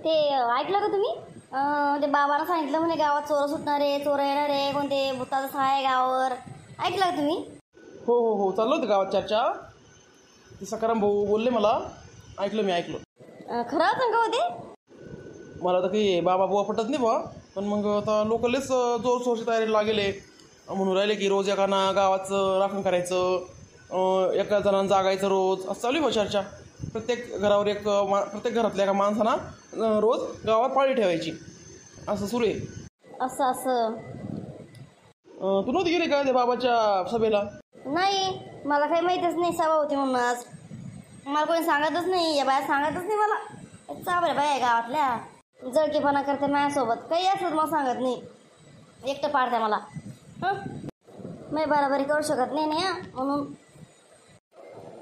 ते ऐकलं का तुम्ही? ते बाबांना सांगितलं म्हणे गावात चोर सुटणार आहे, चोर येणार आहे, कोणते भूताचं सहाय आहे गावावर. ऐकलं का तुम्ही? हो हो हो, चाललं होतं गावात चर्चा. ते सकाराम भाऊ बोलले मला. मी ऐकलं. खरं सांगा होते. मला तर काही बाबा बुवा पटत नाही बा, पण मग आता लोक लयच जोर सोरची तयारी लागेले. म्हणून राहिले की रोज एकाना गावाचं राखण करायचं, एका जणांना जागायचं रोज, असं चालू आहे बा चर्चा. प्रत्येक घरावर प्रत्येक घरातल्या एका माणसाना रोज गावात पाळी ठेवायची, असं सुरू आहे. असं असं तू नव्हती गेली का त्या बाबाच्या सभेला? नाही, मला काही माहीतच नाही सभा होती म्हणून. आज मला कोणी सांगतच नाही, या बाया सांगतच नाही मला. चाबऱ्या बाया आहे गावातल्या, जळकीपणा करते माझ्यासोबत. काही असं मला सांगत नाही, एकटं पाडते मला. मी बराबरी करू शकत नाही ना, म्हणून.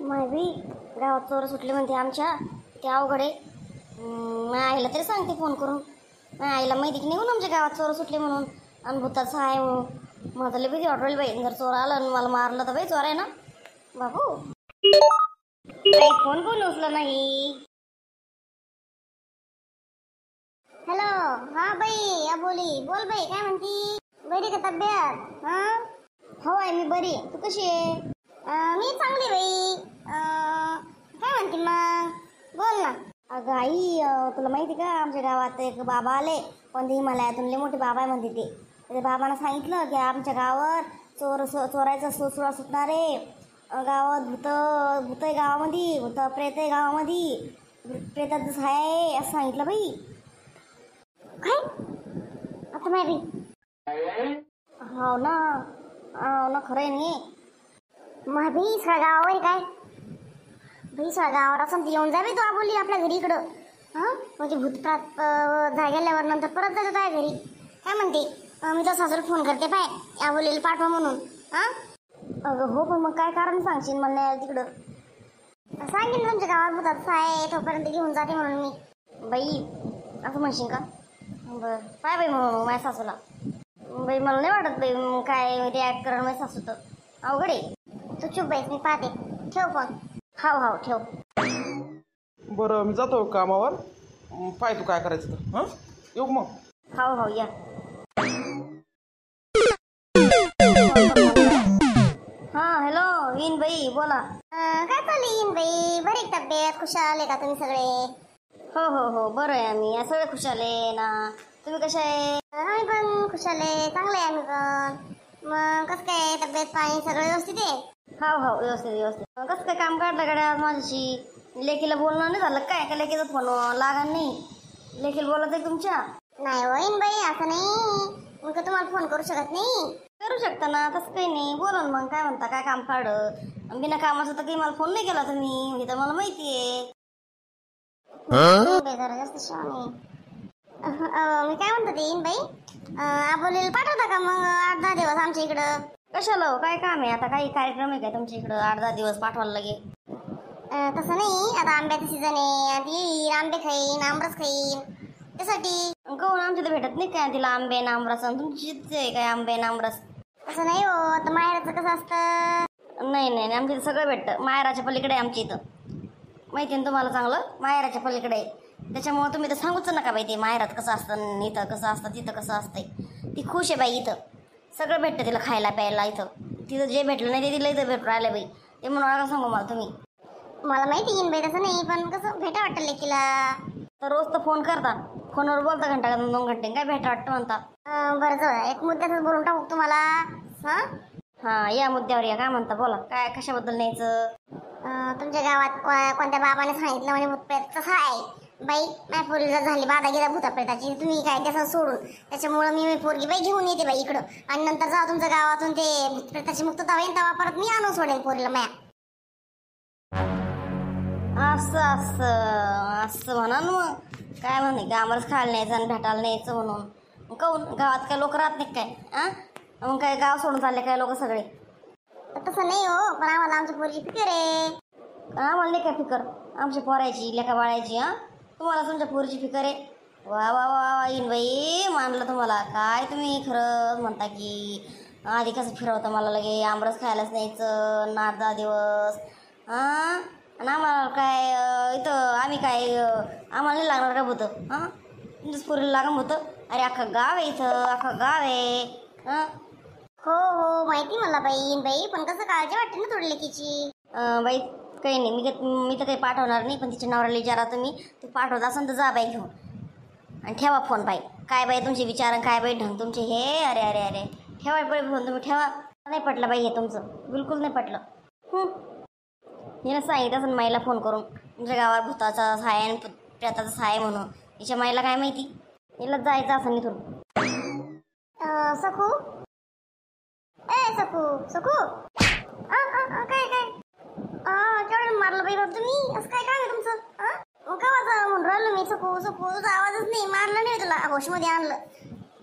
मायबी गावात चोर सुटले म्हणते आमच्या, ते अवघड आहे. माझ्या आईला तरी सांगते फोन करून. माझ्या आईला माहिती की नाही आमच्या गावात चोर सुटले म्हणून, आणि भूताचं आहे म्हणून. मला लई भीती वाटली बाई, जर चोर आलं आणि मला मारलं तर बाई, चोर आहे ना बाबू. फोन कोण उचला नाही. हॅलो, हा बाई अबोली, बोल बाई, काय म्हणती? बरी का तब्येत? हो आहे, मी बरी. तू कशी आहे? मी चांगली बाई. काय म्हणते मग, बोल ना. अगं आई, तुला माहिती का आमच्या गावात एक बाबा आले, पण ते हिमालयातून लय मोठे बाबा आहे म्हणते. ते बाबांना सांगितलं की आमच्या गावावर चोरायचा सुळसुळा सुटणार आहे. गावात भूत आहे, गावामध्ये भूत प्रेत आहे, गावामध्ये प्रेताचं सहाय आहे, असं सांगितलं बाई. काय आता माहिती? हो ना, खरं आहे नाही. मग भाई सगळ्या गावावर काय भाई, सगळ्या गावावर असं येऊन जावे तू बोलली आपल्या घरी इकडं. म्हणजे भूतप्रात गेल्यावर नंतर परत जातो तुझ्या घरी. काय म्हणते? मी तर सासूला फोन करते पाय, या बोलीला पाठवा म्हणून. अगं हो, पण मग काय कारण सांगशील मला नाही तिकडं? सांगेन तुमच्या गावात भूताचं आहे, तोपर्यंत घेऊन जाते म्हणून मी. बाई असं म्हणशील का? बरं पाय बाई म्हणून माझ्या सासूला. बाई मला नाही वाटत बाई काय रिॲक्ट करणं माझ्या सासू, तर अवघड आहे. तू चुप बाईस, मी पाहते. ठेव फोन. हाव ठेव. बरं, मी जातो कामावर. पाय तू काय करायचं तर. येऊ मग. हाव या. हॅलो इन बाई, बोला. काय चालली इन बाई? बरी तब्येत? खुशाल आहे का तुम्ही सगळे? हो बरं आहे आम्ही सगळे, खुशाल आहे ना. तुम्ही कशा आहे? आम्ही पण खुशाल आहे, चांगलं आहे आम्ही पण. मग कसं काय तब्येत पाणी सगळं व्यवस्थित आहे? हो व्यवस्थित. कसं काय काम काढलं गाड्या आज माझ्याशी? लेकीला बोलणं नाही झालं काय? का लेकीचा फोन लागा नाही? लेकीला बोलत आहे तुमच्या? नाही होईन बाई, असं नाही. मग तुम्हाला फोन करू शकत नाही? करू शकता ना, तसं काही नाही. बोला ना मग, काय म्हणता? काय काम काढ? बिना कामाचं तर काही मला फोन नाही केला तुम्ही, हे तर मला माहिती आहे. जास्त शाने. मी काय म्हणतो ते इन बाई, आबोलीला पाठवता का मग 8-10 दिवस आमच्या इकडं? कशाला, काय काम आहे आता? काही कार्यक्रम आहे काय तुमच्या इकडं 8-10 दिवस पाठवायला लागे? तसं नाही, आता आंब्याचं सीझन आहे, आता येईल आंबे खाईन, आमरस खाईन, त्यासाठी. कहून आमच्या तर भेटत नाही काय तिला आंबे आमरस? तुमची आहे काय आंबे आमरस? तसं नाही हो, आता माहेराचं कसं असतं? नाही, आमच्या इथं सगळं भेटतं. माहेराच्या पलीकडे आहे आमच्या इथं, माहिती ना तुम्हाला चांगलं. माहेराच्या पलीकडे आहे, त्याच्यामुळे तुम्ही तर सांगूच नका बाई ते माहेरात कसं असतं, इथं कसं असतं, तिथं कसं असतंय. ती खुश आहे बाई, इथं सगळं भेटतं तिला खायला प्यायला. इथं तिथं जे भेटलं नाही ते तिला इथं भेटून राहिलं बाई. ते म्हणून नका सांगू मला तुम्ही. मला माहिती येईन बाई, तसं नाही, पण कसं भेटा वाटतं लेकीला. तर रोज तर फोन करता, फोनवर बोलता घंटा 2 घंटे, काय भेटा वाटतं म्हणता. बरं जाऊ, एक मुद्द्यातच बोलून टाकू तुम्हाला. हां या मुद्द्यावर या. काय म्हणता, बोला. काय कशाबद्दल न्यायचं? तुमच्या गावात कोणत्या बाबाने सांगितलं म्हणे भूतप्रेत कसं आहे बाई? माझ्या पोरीला झाली बाधा गेला भूतप्रेताची, तुम्ही काय त्याचं सोडून, त्याच्यामुळं मी पोरगी बाई घेऊन येते बाई इकडं, आणि नंतर जाऊ तुमच्या गावातून ते भूतप्रेताची मुक्तता होईल, तेव्हा परत मी आणून सोडेन पोरीला माया. असं म्हणा ना मग. काय म्हणे गावावरच खायला न्यायचं आणि भेटायला न्यायचं म्हणून? काहून गावात काय लोक राहत नाही काय? मग काय गाव सोडून चालले काय लोक सगळे? तसं नाही हो, पण आम्हाला आमच्या पोरीची फिकर आहे. आम्हाला नाही काय फिकर आमच्या पोरायची, लेका बाळायची? तुम्हाला तुमच्या पोरीची फिकर आहे? वा वा वा येईन बाई, मानलं तुम्हाला. काय तुम्ही खरंच म्हणता की आधी कसं फिरवतं मला लगे, आमरस खायलाच न्यायचं 8-10 दिवस. आणि आम्हाला काय इथं आम्ही काय आम्हाला नाही लागणार का होतं हां तुमच्याच पोरीला लागम होतं. अरे अख्खं गाव आहे इथं, अख्खं गाव आहे. हां हो हो माहिती मला बाई पण कसं काळजी वाटते ना थोडी लेकीची. बाई काही नाही मी तर काही पाठवणार नाही, पण तिच्या नवऱ्याला विचारा तुम्ही, तू पाठवत असेल तर जा बाई घेऊन आणि ठेवा फोन बाई. काय बाई तुमचे विचार काय बाई ढंग तुमचे हे. अरे अरे अरे ठेवा बाई फोन तुम्ही ठेवा. नाही पटलं बाई हे तुमचं, बिलकुल नाही पटलं. हिनं सांगितलं असं माईला फोन करून तुमच्या गावात भूताचा सहाय आणि प्रेताचा सहाय म्हणून. हिच्या माईला काय माहिती, हिला जायचं असं इथून. सखू सखू काय केवढं मारलं बाई बाबा तुम्ही, असं काय काम आहे तुमचं? गावाचं म्हणून राहिलो मी सखू तुझा आवाजच नाही, मारलं नाही तुला, होशमध्ये आणलं.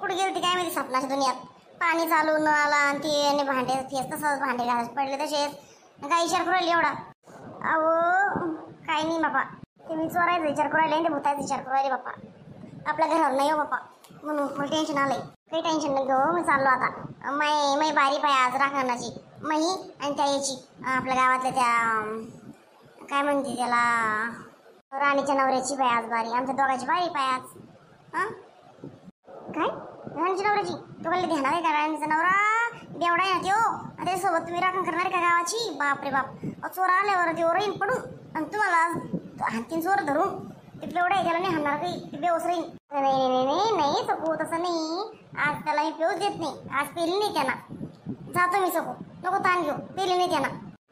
कुठे गेली काय माहिती स्वप्नाच्या दुनियात. पाणी चालू न आला आणि ते आणि भांडे तसंच भांडे घालायचे पडले तसेच. काय विचार करू राहिले एवढा? अहो काही नाही बापा, ते मी चोरायचा विचार करू राहिले, ते भूताचा विचार करू राहिले बापा. आपल्या घरावर नाही हो बापा, म्हणून मला टेन्शन आलंय. काही टेन्शन नाही घेऊ, मी चाललो आता. मै बारी पाय आज राखणाची मही आणि त्या याची आपल्या गावातल्या त्या काय म्हणते त्याला राणीच्या नवऱ्याची पाय आज बारी, आमच्या दोघांची बारी पाय आज. हां काय राणीच्या नवऱ्याची? तो कधी घेणार आहे का राणीचा नवरा? देवडा आहे ना त्यो, त्याच्यासोबत तुम्ही राखण करणार आहे का गावाची? बापरे बाप, चोर आल्यावर ते ओरईन पडून आणि तुम्हाला हातीन चोर धरून ते पेवडा आहे त्याला नाही हाणणार काही, ते बेवस राहीन. नाही सकू तसं नाही, आज त्याला मी पेऊच देत नाही, आज पेली नाही त्यांना. जातो मी सकू, नको ताण घेऊ, पेली नाही त्यांना.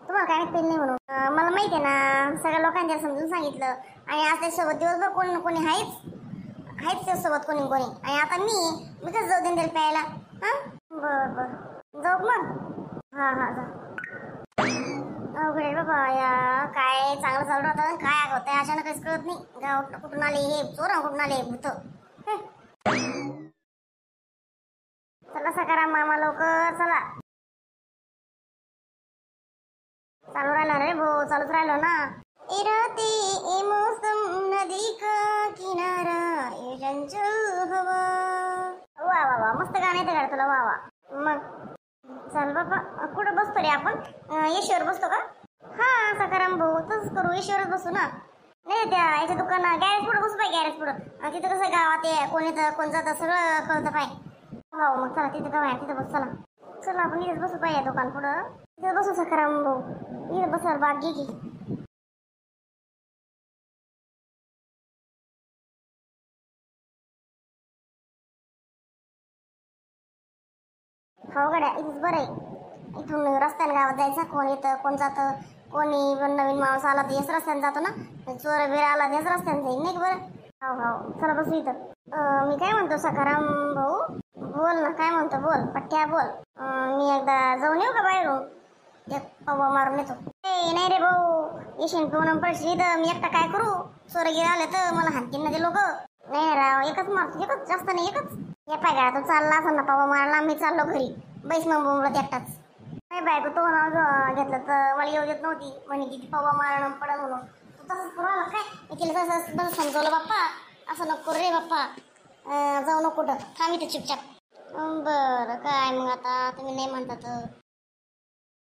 तुम्हाला काय पेली नाही म्हणून मला माहिती आहे ना, सगळ्या लोकांनी त्याला समजून सांगितलं. आणि आज त्याच्यासोबत दिवसभर कोणी ना कोणी आहेच त्याच्यासोबत कोणी आणि आता मी कसं जाऊ देईन त्याला प्यायला? हां बरं जाऊ मग. हां जा. अवघड बाबा या, काय चांगलं चालू राहतं काय होतंय अचानक काहीच कळत नाही. गाव कुठून आले हे चोर, कुठून आले भूत. चला सकाराम मामा लवकर चला. चालू राहिला रे भाऊ, चालूच राहिलो ना. इराते ए मौसम नदी का किनारा ये चंचल हवा. वा वा वा मस्त गाणं येतं का तुला? वा वा मग चल बाबा. कुठं बसतो रे आपण? येशीवर बसतो का? हा सकाराम भाऊ तसंच करू, येशीवरच बसू ना. नाही त्या याच्या दुकान गॅरेज पुढं बसू पाय, गॅरेज पुढं. तिथं कसं गावात आहे कोणी तर कोण जातं सगळं कळतं पाय. हो मग चला तिथं काय तिथं बस. चला आपण इथेच बसू पाय, या दुकान पुढं तिथं बसू सकाराम भाऊ. इथं बसाल बाग घे की. हो गड्या इथेच बरं आहे. इथून रस्त्याने गावात जायचं, कोण येतं कोण जातं, कोणी पण नवीन माणूस आला तर याच रस्त्याने जातो ना, चोर बिर आला तर याच रस्त्याने जाईल नाही का बरं? हो चला बसू इथं. मी काय म्हणतो सकाराम भाऊ, बोल ना काय म्हणतो, बोल पट्ट्या बोल. मी एकदा जाऊन येऊ का बाहेरून? एक पवा मारून येतो. नाही रे भाऊ, येशील पिऊन पडशील तर मी एकटा काय करू? चोर गिर आले तर मला हाणतील ना ते लोक. नाही राव एकच मारतो, एकच जास्त नाही एकच. या पाय का तो चालला असं ना पवा मारला, मी चाललो घरी. बैस मग बोंबलत एकटाच. नाही बायको तो नाव घेतलं तर मला येऊ देत नव्हती, म्हणे किती पवा मारणं पडल म्हणून. तू तसंच करू आला काय? मी तिला तसं समजवलं बाप्पा, असं नको रे बाप्पा, जाऊ नको कुठं थांब इथं चुपचाप. बरं काय मग आता तुम्ही नाही म्हणता तर